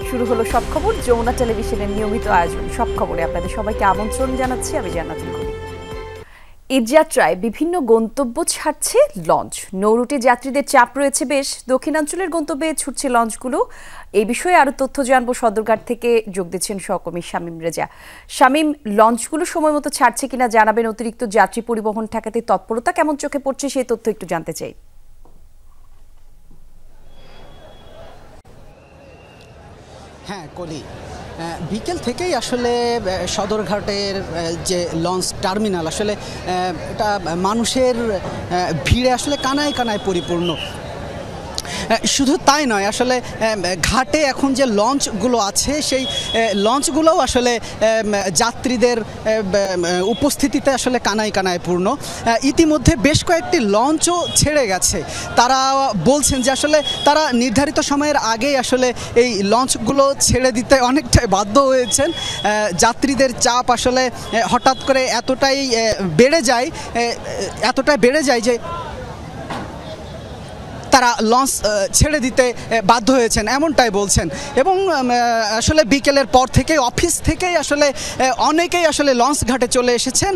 শুরু হলো সব খবর, যমুনা টেলিভিশনের নিয়মিত আয়োজন সব খবরে আপনাদের সবাইকে আমন্ত্রণ জানাচ্ছি। আমি জান্নাতুল কবি। ঈদযাত্রায় বিভিন্ন গন্তব্য ছাড়ছে লঞ্চ। নৌরুটে যাত্রীদের চাপ রয়েছে বেশ। দক্ষিণাঞ্চলের গন্তব্যে ছুটছে লঞ্চগুলো। এই বিষয়ে আরো তথ্য জানবো সদরঘাট থেকে যোগ দিচ্ছেন সহকর্মী শামীম রেজা। শামীম, লঞ্চগুলো সময় মতো ছাড়ছে কিনা জানাবেন। অতিরিক্ত যাত্রী পরিবহন ঠেকাতে তৎপরতা কেমন চোখে পড়ছে সেই তথ্য একটু জানতে চাই। হ্যাঁ কলি, বিকেল থেকেই আসলে সদরঘাটের যে লঞ্চ টার্মিনাল আসলে এটা মানুষের ভিড়ে আসলে কানায় কানায় পরিপূর্ণ। শুধু তাই নয়, আসলে ঘাটে এখন যে লঞ্চগুলো আছে সেই লঞ্চগুলোও আসলে যাত্রীদের উপস্থিতিতে আসলে কানায় কানায় পূর্ণ। ইতিমধ্যে বেশ কয়েকটি লঞ্চও ছেড়ে গেছে। তারা বলছেন যে আসলে তারা নির্ধারিত সময়ের আগেই আসলে এই লঞ্চগুলো ছেড়ে দিতে অনেকটাই বাধ্য হয়েছেন। যাত্রীদের চাপ আসলে হঠাৎ করে এতটাই বেড়ে যায় যে তারা লঞ্চ ছেড়ে দিতে বাধ্য হয়েছেন, এমনটাই বলছেন। এবং আসলে বিকেলের পর থেকে অফিস থেকেই আসলে অনেকেই আসলে লঞ্চ ঘাটে চলে এসেছেন।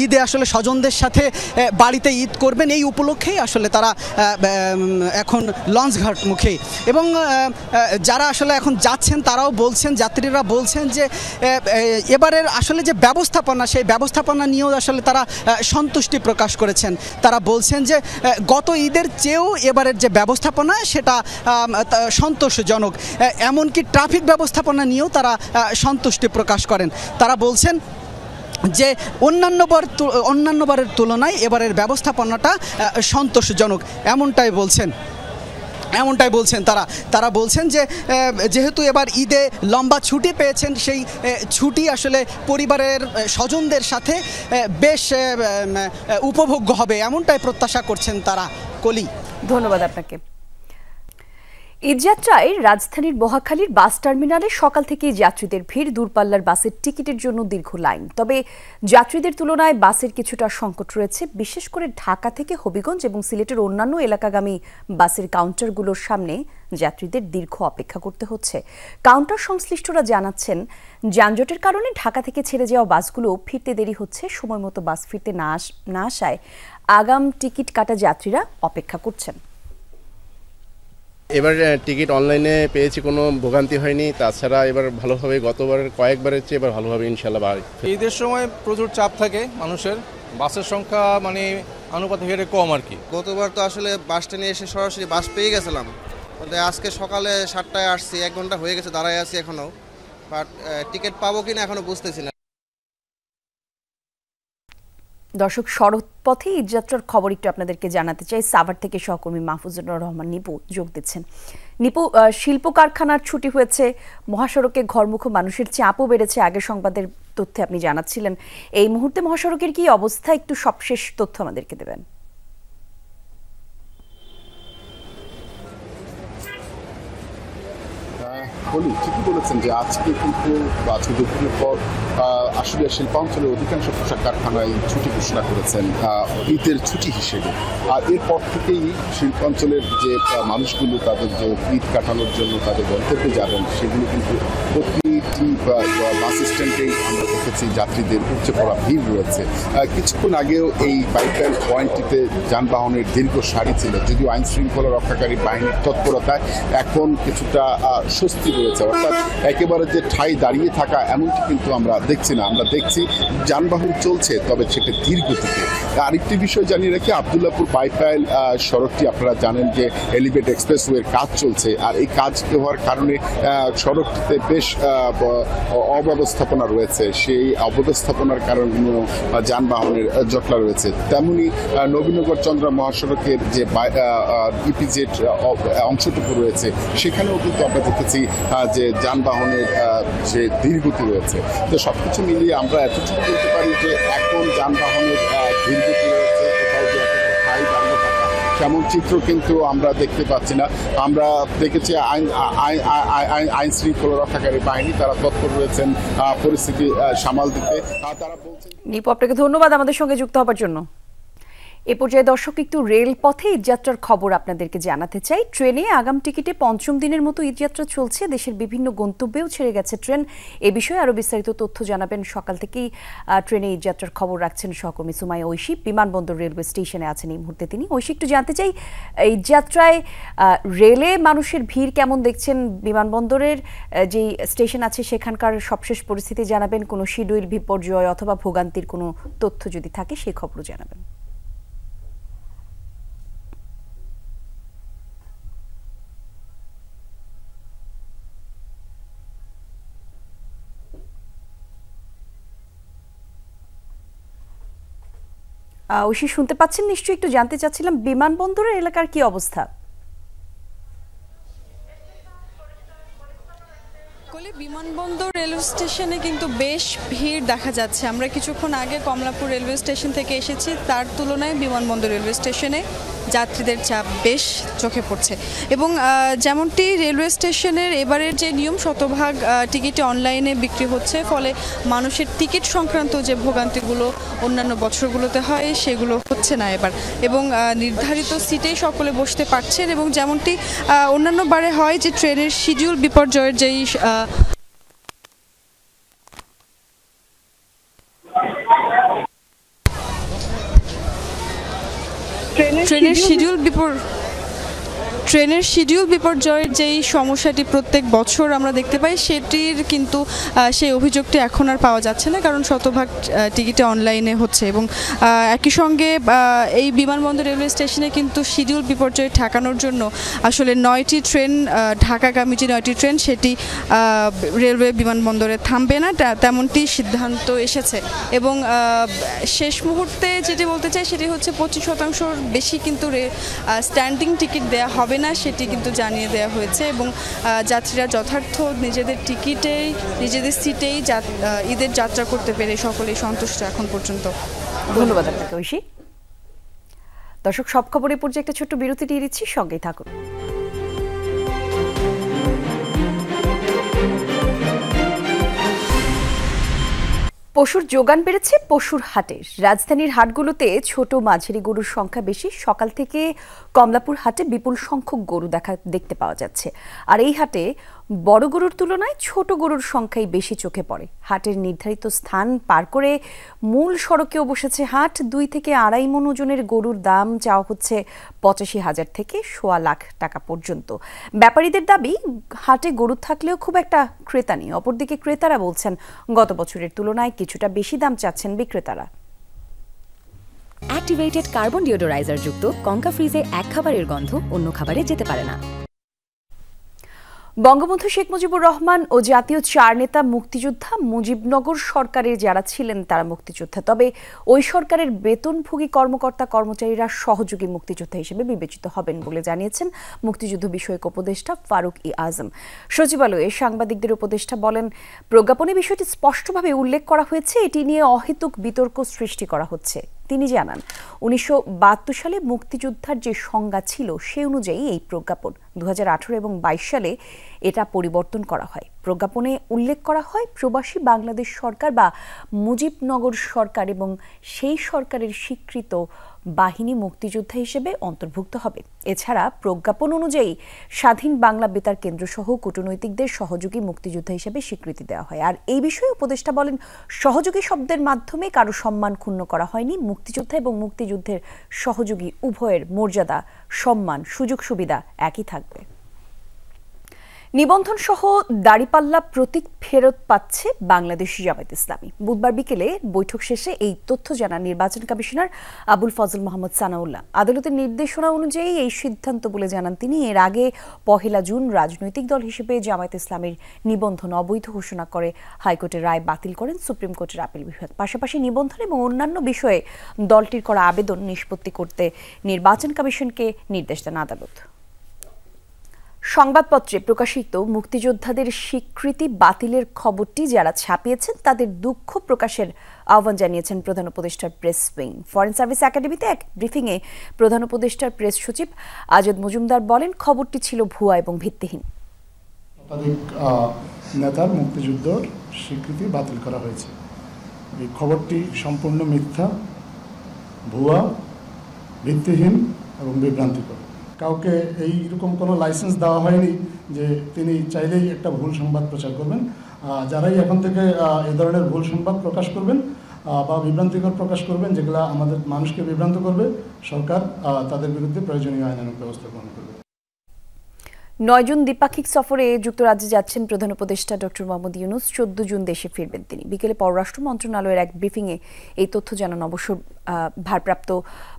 ঈদে আসলে স্বজনদের সাথে বাড়িতে ঈদ করবেন, এই উপলক্ষেই আসলে তারা এখন লঞ্চ ঘাট মুখে। এবং যারা আসলে এখন যাচ্ছেন তারাও বলছেন, যাত্রীরা বলছেন যে এবারের আসলে যে ব্যবস্থাপনা, সেই ব্যবস্থাপনা নিয়েও আসলে তারা সন্তুষ্টি প্রকাশ করেছেন। তারা বলছেন যে গত ঈদের চেয়েও এবারের যে ব্যবস্থাপনা সেটা সন্তোষজনক। এমনকি ট্রাফিক ব্যবস্থাপনা নিয়েও তারা সন্তুষ্টি প্রকাশ করেন। তারা বলছেন যে অন্যান্যবারের তুলনায় এবারের ব্যবস্থাপনাটা সন্তোষজনক, এমনটাই বলছেন তারা বলছেন যে যেহেতু এবার ঈদে লম্বা ছুটি পেয়েছেন, সেই ছুটি আসলে পরিবারের স্বজনদের সাথে বেশ উপভোগ্য হবে, এমনটাই প্রত্যাশা করছেন তারা। কলি, ধন্যবাদ আপনাকে। ঈদযাত্রায় রাজধানীর মহাখালীর বাস টার্মিনালে সকাল থেকেই যাত্রীদের ভিড়। দূরপাল্লার বাসের টিকিটের জন্য দীর্ঘ লাইন। তবে যাত্রীদের তুলনায় বাসের কিছুটা সংকট রয়েছে। বিশেষ করে ঢাকা থেকে হবিগঞ্জ এবং সিলেটের অন্যান্য এলাকাগামী বাসের কাউন্টারগুলোর সামনে যাত্রীদের দীর্ঘ অপেক্ষা করতে হচ্ছে। কাউন্টার সংশ্লিষ্টরা জানাচ্ছেন, যানজটের কারণে ঢাকা থেকে ছেড়ে যাওয়া বাসগুলো ফিরতে দেরি হচ্ছে। সময় মতো বাস ফিরতে না আসায় আগাম টিকিট কাটা যাত্রীরা অপেক্ষা করছেন। এবার টিকিট অনলাইনে পেয়েছি, কোনো ভোগান্তি হয়নি। তাছাড়া এবার ভালোভাবে, গতবার কয়েকবারের চেয়ে এবার ভালোভাবে ইনশাল্লাহ। ঈদের সময় প্রচুর চাপ থাকে মানুষের, বাসের সংখ্যা মানে আনুপাতিক হারে কম আর কি। গতবার তো আসলে বাস স্ট্যান্ডে এসে সরাসরি বাস পেয়ে গেছিলাম। আজকে সকালে 7টায় আসছি, 1 ঘন্টা হয়ে গেছে দাঁড়ায় আছি এখনও, বাট টিকিট পাবো কিনা এখনও বুঝতেছি না। দর্শক, সড়কপথে ঈদযাত্রার খবর একটু আপনাদেরকে জানাতে চাই। সাভার থেকে সহকর্মী মাহফুজুর রহমান নিপু যোগ দিচ্ছেন। নিপু, শিল্প কারখানার ছুটি হয়েছে, মহাসড়কে ঘরমুখো মানুষের চাপও বেড়েছে। আগের সংবাদের তথ্যে আপনি জানাচ্ছিলেন। এই মুহূর্তে মহাসড়কের কি অবস্থা, একটু সবশেষ তথ্য আমাদেরকে দেবেন। ঠিকই বলেছেন যে আজকে কিন্তু আজকে দুপুরের পর আসলে শিল্পাঞ্চলের অধিকাংশ পোশাক কারখানায় ছুটি ঘোষণা করেছেন ঈদের ছুটি হিসেবে। আর এরপর থেকেই শিল্পাঞ্চলের যে মানুষগুলো তাদের যে ঈদ কাটানোর জন্য তাদের গন্তব্যে যাবেন, সেগুলো কিন্তু প্রতিটি বাস স্ট্যান্ডেই আমরা দেখেছি যাত্রীদের উপচে পড়া ভিড় রয়েছে। কিছুক্ষণ আগেও এই বাইপাইল পয়েন্টটিতে যানবাহনের দীর্ঘ সারি ছিল, যদিও আইন শৃঙ্খলা রক্ষাকারী বাহিনীর তৎপরতায় এখন কিছুটা স্বস্তি রয়েছে। অর্থাৎ একেবারে যে ঠাই দাঁড়িয়ে থাকা এমনটি কিন্তু আমরা দেখছি না। আমরা দেখছি যানবাহন চলছে, তবে সেটা ধীর গতিতে। আরেকটি বিষয় জানিয়ে রাখি, আবদুল্লাহপুর বাইপাইল সড়কটি আপনারা জানেন যে এলিভেট এক্সপ্রেসওয়ের কাজ চলছে। আর এই কাজ হওয়ার কারণে সড়কটিতে বেশ অব্যবস্থাপনা রয়েছে। সেই অব্যবস্থাপনার কারণে যানবাহনের জটলা রয়েছে। তেমনি নবীনগর চন্দ্রা মহাসড়কের যে ইপিজেড অংশটুকু রয়েছে, সেখানেও কিন্তু আমরা দেখেছি যে যানবাহনের যে ধীরগতি রয়েছে। তো সবকিছু মিলিয়ে আমরা এতটুকু বলতে পারি যে এখন যানবাহনের ধীরগতি রয়েছে, কোথাও যে ঠাই দাঁড়িয়ে থাকা তেমন চিত্র কিন্তু আমরা দেখতে পাচ্ছি না। আমরা দেখেছি আইন শৃঙ্খলা রক্ষাকারী বাহিনী তারা তৎপর রয়েছেন পরিস্থিতি সামাল দিতে। তারা বলছেন। নিপু, আপনাকে ধন্যবাদ আমাদের সঙ্গে যুক্ত হওয়ার জন্য। এ পর্যায়ে দর্শক একটু রেলপথে ঈদযাত্রার খবর আপনাদেরকে জানাতে চাই। ট্রেনে আগাম টিকিটে পঞ্চম দিনের মতো ঈদযাত্রা চলছে। দেশের বিভিন্ন গন্তব্যেও ছেড়ে গেছে ট্রেন। এ বিষয়ে আরও বিস্তারিত তথ্য জানাবেন, সকাল থেকেই ট্রেনে ঈদযাত্রার খবর রাখছেন সহকর্মী সুমাইয়া ঐশী। বিমানবন্দর রেলওয়ে স্টেশনে আছেন এই মুহূর্তে তিনি। ঐশী, একটু জানতে চাই ঈদযাত্রায় রেলে মানুষের ভিড় কেমন দেখছেন? বিমানবন্দরের যেই স্টেশন আছে সেখানকার সবশেষ পরিস্থিতি জানাবেন। কোনো শিডিউল বিপর্যয় অথবা ভোগান্তির কোনো তথ্য যদি থাকে সেই খবরও জানাবেন। ঐশী, শুনতে পাচ্ছেন নিশ্চয়ই? একটু জানতে চাচ্ছিলাম বিমানবন্দরের এলাকার কি অবস্থা। বিমানবন্দর রেলওয়ে স্টেশনে কিন্তু বেশ ভিড় দেখা যাচ্ছে। আমরা কিছুক্ষণ আগে কমলাপুর রেলওয়ে স্টেশন থেকে এসেছি, তার তুলনায় বিমানবন্দর রেলওয়ে স্টেশনে যাত্রীদের চাপ বেশ চোখে পড়ছে। এবং যেমনটি রেলওয়ে স্টেশনের এবারের যে নিয়ম, শতভাগ টিকিটে অনলাইনে বিক্রি হচ্ছে, ফলে মানুষের টিকিট সংক্রান্ত যে ভোগান্তিগুলো অন্যান্য বছরগুলোতে হয় সেগুলো হচ্ছে না এবার। এবং নির্ধারিত সিটেই সকলে বসতে পারছেন। এবং যেমনটি অন্যান্য বারে হয় যে ট্রেনের শিডিউল বিপর্যয়ের যেই ট্রেনের শিডিউল বিপর্যয়ের যেই সমস্যাটি প্রত্যেক বছর আমরা দেখতে পাই, সেটির কিন্তু সেই অভিযোগটি এখন আর পাওয়া যাচ্ছে না, কারণ শতভাগ টিকিটে অনলাইনে হচ্ছে। এবং একই সঙ্গে এই বিমানবন্দর রেলওয়ে স্টেশনে কিন্তু শিডিউল বিপর্যয় ঠেকানোর জন্য আসলে 9টি ট্রেন, ঢাকাগামী যে 9টি ট্রেন, সেটি রেলওয়ে বিমানবন্দরে থামবে না, তেমনটি সিদ্ধান্ত এসেছে। এবং শেষ মুহূর্তে যেটি বলতে চাই সেটি হচ্ছে 25% বেশি কিন্তু স্ট্যান্ডিং টিকিট দেওয়া হবে না, সেটি কিন্তু জানিয়ে দেওয়া হয়েছে। এবং যাত্রীরা যথার্থ নিজেদের টিকিটেই, নিজেদের সিটেই ঈদের যাত্রা করতে পেরে সকলেই সন্তুষ্ট এখন পর্যন্ত। ধন্যবাদ আপনাকে ঐশী। দর্শক, সব খবরের পর্যায়ে একটা ছোট্ট বিরতি দিয়ে দিচ্ছি, সঙ্গেই থাকুন। পশুর যোগান বেড়েছে পশুর হাটে। রাজধানীর হাটগুলোতে ছোট মাঝারি গরুর সংখ্যা বেশি। সকাল থেকে কমলাপুর হাটে বিপুল সংখ্যক গরু দেখতে পাওয়া যাচ্ছে। আর এই হাটে বড় গরুর তুলনায় ছোট গরুর সংখ্যাই বেশি চোখে পড়ে। হাটের নির্ধারিত স্থান পার করে মূল সড়কেও বসেছে হাট। 2 থেকে 2.5 মণ ওজনের গরুর দাম চাওয়া হচ্ছে 85,000 থেকে 1.25 লাখ টাকা পর্যন্ত। ব্যাপারীদের দাবি, হাটে গরু থাকলেও খুব একটা ক্রেতা নেই। অপরদিকে ক্রেতারা বলছেন গত বছরের তুলনায় কিছুটা বেশি দাম চাচ্ছেন বিক্রেতারা। অ্যাক্টিভেটেড কার্বন ডিওডোরাইজার যুক্ত কঙ্কা ফ্রিজে এক খাবারের গন্ধ অন্য খাবারে যেতে পারে না। বঙ্গবন্ধু শেখ মুজিবুর রহমান ও জাতীয় 4 নেতা মুক্তিযোদ্ধা। মুজিবনগর সরকারের যারা ছিলেন তারা মুক্তিযোদ্ধা, তবে ওই সরকারের বেতনভোগী কর্মকর্তা কর্মচারীরা সহযোগী মুক্তিযোদ্ধা হিসেবে বিবেচিত হবেন বলে জানিয়েছেন মুক্তিযুদ্ধ বিষয়ক উপদেষ্টা ফারুক ই আজম। সচিবালয়ে সাংবাদিকদের উপদেষ্টা বলেন, প্রজ্ঞাপনে বিষয়টি স্পষ্টভাবে উল্লেখ করা হয়েছে, এটি নিয়ে অহেতুক বিতর্ক সৃষ্টি করা হচ্ছে। তিনি জানান, 1972 সালে মুক্তিযোদ্ধার যে সংজ্ঞা ছিল সে অনুযায়ী এই প্রজ্ঞাপন। 2018 এবং 22 সালে এটা পরিবর্তন করা হয়। প্রজ্ঞাপনে উল্লেখ করা হয় প্রবাসী বাংলাদেশ সরকার বা মুজিবনগর সরকার এবং সেই সরকারের স্বীকৃত বাহিনী মুক্তিযোদ্ধা হিসেবে অন্তর্ভুক্ত হবে। এছাড়া প্রজ্ঞাপন অনুযায়ী স্বাধীন বাংলা বেতার কেন্দ্র সহ কূটনৈতিকদের সহযোগী মুক্তিযোদ্ধা হিসেবে স্বীকৃতি দেওয়া হয়। আর এই বিষয়ে উপদেষ্টা বলেন, সহযোগী শব্দের মাধ্যমে কারো সম্মান ক্ষুণ্ণ করা হয়নি। মুক্তিযোদ্ধা এবং মুক্তিযুদ্ধের সহযোগী উভয়ের মর্যাদা, সম্মান, সুযোগ সুবিধা একই থাকবে। নিবন্ধন সহ দাড়িপাল্লা প্রতীক ফেরত পাচ্ছে বাংলাদেশ জামায়াত ইসলামী। বুধবার বিকেলে বৈঠক শেষে এই তথ্য জানান নির্বাচন কমিশনার আবুল ফজল মোহাম্মদ সানাউল্লাহ। আদালতের নির্দেশনা অনুযায়ী এই সিদ্ধান্ত বলে জানান তিনি। এর আগে 1 জুন রাজনৈতিক দল হিসেবে জামায়াত ইসলামীর নিবন্ধন অবৈধ ঘোষণা করে হাইকোর্টের রায় বাতিল করেন সুপ্রিম কোর্টের আপিল বিভাগ। পাশাপাশি নিবন্ধন এবং অন্যান্য বিষয়ে দলটির করা আবেদন নিষ্পত্তি করতে নির্বাচন কমিশনকে নির্দেশ দেন আদালত। সংবাদপত্রে প্রকাশিত মুক্তিযোদ্ধাদের স্বীকৃতি বাতিলের খবরটি যারা ছাপিয়েছেন তাদের দুঃখ প্রকাশের আহ্বান জানিয়েছেন প্রধান উপদেষ্টার প্রেস উইং। ফরেন সার্ভিস একাডেমিতে এক ব্রিফিংয়ে প্রধান উপদেষ্টার প্রেস সচিব আজাদ মজুমদার বলেন, খবরটি ছিল ভুয়া এবং ভিত্তিহীন। শতাধিক নেতার মুক্তিযুদ্ধের স্বীকৃতি বাতিল করা হয়েছে। এই খবরটি সম্পূর্ণ মিথ্যা, ভুয়া ভিত্তিহীন এবং বিভ্রান্তিকর। কাউকে এইরকম কোনো লাইসেন্স দেওয়া হয়নি যে তিনি চাইলেই একটা ভুল সংবাদ প্রচার করবেন। যারাই এখন থেকে এই ধরনের ভুল সংবাদ প্রকাশ করবেন বা বিভ্রান্তিকর প্রকাশ করবেন, যেগুলো আমাদের মানুষকে বিভ্রান্ত করবে, সরকার তাদের বিরুদ্ধে প্রয়োজনীয় আইনানুগ ব্যবস্থা গ্রহণ করবে। 9 জুন দ্বিপাক্ষিক সফরে যুক্তরাজ্যে যাচ্ছেন প্রধান উপদেষ্টা ডক্টর মোহাম্মদ ইউনূস। 14 জুন দেশে ফিরবেন তিনি। বিকেলে পররাষ্ট্র মন্ত্রণালয়ের এক ব্রিফিংয়ে এই তথ্য জানান অবসর ভারপ্রাপ্ত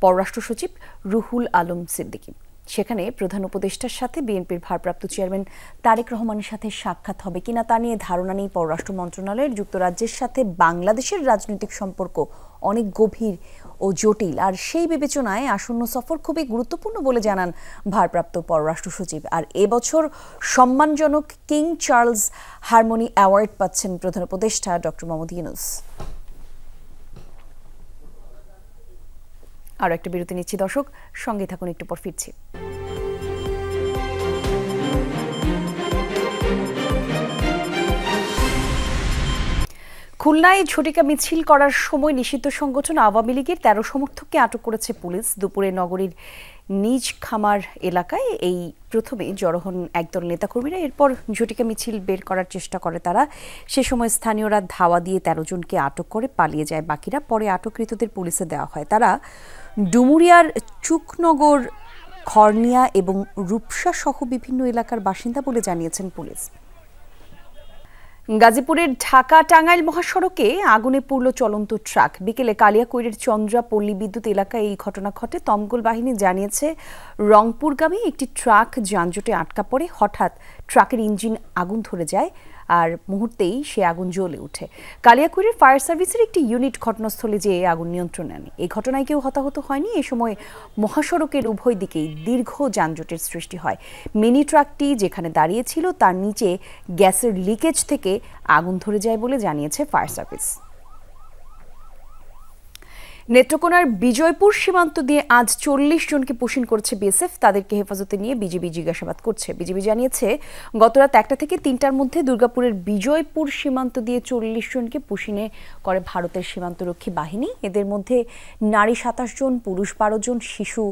পররাষ্ট্র সচিব রুহুল আলম সিদ্দিকী। সেখানে প্রধান উপদেষ্টার সাথে বিএনপির ভারপ্রাপ্ত চেয়ারম্যান তারেক রহমানের সাথে সাক্ষাৎ হবে কিনা তা নিয়ে ধারণা নেই পররাষ্ট্র মন্ত্রণালয়ের। যুক্তরাজ্যের সাথে বাংলাদেশের রাজনৈতিক সম্পর্ক অনেক গভীর ও জটিল, আর সেই বিবেচনায় আসন্ন সফর খুবই গুরুত্বপূর্ণ বলে জানান ভারপ্রাপ্ত পররাষ্ট্র সচিব। আর এবছর সম্মানজনক কিং চার্লস হারমোনি অ্যাওয়ার্ড পাচ্ছেন প্রধান উপদেষ্টা ডক্টর মোহাম্মদ ইউনূস। আরও একটা বিরতি নিচ্ছি দর্শক, সঙ্গে থাকুন, একটু পর ফিরছি। খুলনায় ঝটিকা মিছিল করার সময় নিষিদ্ধ সংগঠন আওয়ামী লীগের 13 সমর্থককে আটক করেছে পুলিশ। দুপুরে নগরীর নিজ খামার এলাকায় এই প্রথমে জড়ো হন একদল নেতাকর্মীরা। এরপর ঝটিকা মিছিল বের করার চেষ্টা করে তারা। সে সময় স্থানীয়রা ধাওয়া দিয়ে 13 জনকে আটক করে পালিয়ে যায় বাকিরা। পরে আটককৃতদের পুলিশে দেওয়া হয়। তারা ডুমুরিয়ার চুকনগর, খড়নিয়া এবং রূপসা সহ বিভিন্ন এলাকার বাসিন্দা বলে জানিয়েছেন পুলিশ। গাজীপুরের ঢাকা টাঙ্গাইল মহাসড়কে আগুনে পুড়ল চলন্ত ট্রাক। বিকেলে কালিয়াকৈরের চন্দ্রা পল্লী বিদ্যুৎ এলাকায় এই ঘটনা ঘটে। দমকল বাহিনী জানিয়েছে, রংপুরগামী একটি ট্রাক যানজটে আটকা পড়ে। হঠাৎ ট্রাকের ইঞ্জিন আগুন ধরে যায়, আর মুহূর্তেই সে আগুন জ্বলে ওঠে। কালিয়াকৈরের ফায়ার সার্ভিসের একটি ইউনিট ঘটনাস্থলে যেয়ে আগুন নিয়ন্ত্রণে আনে। এই ঘটনায় কেউ হতাহত হয়নি। এ সময় মহাসড়কের উভয় দিকেই দীর্ঘ যানজটের সৃষ্টি হয়। মিনি ট্রাকটি যেখানে দাঁড়িয়েছিল তার নিচে গ্যাসের লিকেজ থেকে আগুন ধরে যায় বলে জানিয়েছে ফায়ার সার্ভিস। নেত্রকোনার বিজয়পুর সীমান্ত দিয়ে আজ 40 জনকে পুশিন করেছে বিএসএফ। তাদেরকে হেফাজতে নিয়ে বিজিবি জিজ্ঞাসাবাদ করছে। বিজিবি জানিয়েছে, গতরাত 1টা থেকে 3টার মধ্যে দুর্গাপুরের বিজয়পুর সীমান্ত দিয়ে 40 জনকে পুশিনে করে ভারতের সীমান্তরক্ষী বাহিনী। এদের মধ্যে নারী 27 জন, পুরুষ 12 জন, শিশু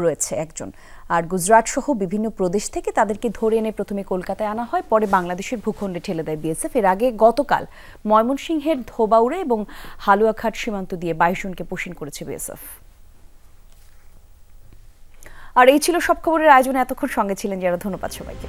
রয়েছে 1 জন। আর গুজরাট সহ বিভিন্ন প্রদেশ থেকে তাদেরকে ধরে এনে প্রথমে কলকাতায় আনা হয়, পরে বাংলাদেশের ভূখণ্ডে ঠেলে দেয় বিএসএফ। এর আগে গতকাল ময়মনসিংহের ধোবাউড়া এবং হালুয়াঘাট সীমান্ত দিয়ে 22 জনকে পুশিন করেছে বিএসএফ। আর এই ছিল সব খবরের আয়োজনে। এতক্ষণ সঙ্গে ছিলেন যারা, ধন্যবাদ সবাইকে।